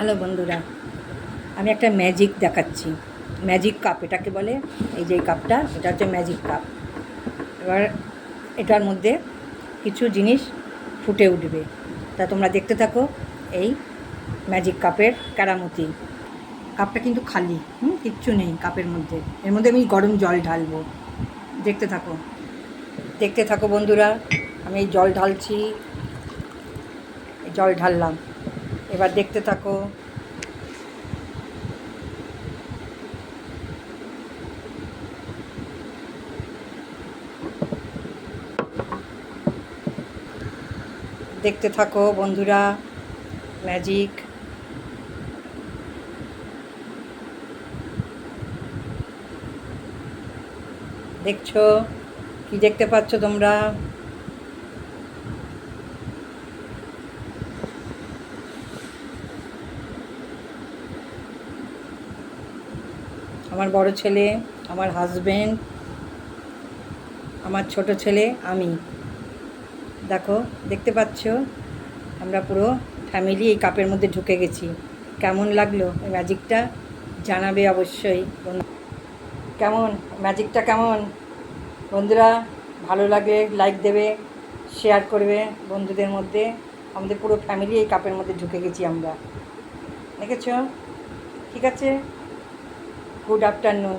Hello বন্ধুরা, আমি একটা ম্যাজিক দেখাচ্ছি। ম্যাজিক কাপ এটাকে বলে। এই যে কাপটা, এটা হচ্ছে ম্যাজিক কাপ। এবার এটার মধ্যে কিছু জিনিস ফুটে উঠবে, তা তোমরা দেখতে থাকো। এই ম্যাজিক কাপের কেরামতি। কাপটা কিন্তু খালি, কিচ্ছু নেই কাপের মধ্যে। এর মধ্যে আমি গরম জল ঢালবো। দেখতে থাকো, দেখতে থাকো বন্ধুরা। আমি এই জল ঢালছি, জল ঢাললাম। এবার দেখতে থাকো। দেখতে থাকো বন্ধুরা, ম্যাজিক। দেখছো? কি দেখতে পাচ্ছ তোমরা? আমার বড় ছেলে, আমার হাজবেন্ড, আমার ছোট ছেলে, আমি। দেখো, দেখতে পাচ্ছ? আমরা পুরো ফ্যামিলি এই কাপের মধ্যে ঢুকে গেছি। কেমন লাগলো এই ম্যাজিকটা? জানাবে অবশ্যই। কেমন ম্যাজিকটা কেমন? বন্ধুরা, ভালো লাগলে লাইক দেবে, শেয়ার করবে বন্ধুদের মধ্যে। আমাদের পুরো ফ্যামিলি এই কাপের মধ্যে ঢুকে গেছি আমরা। দেখেছো? ঠিক আছে, গুড আফটারনুন।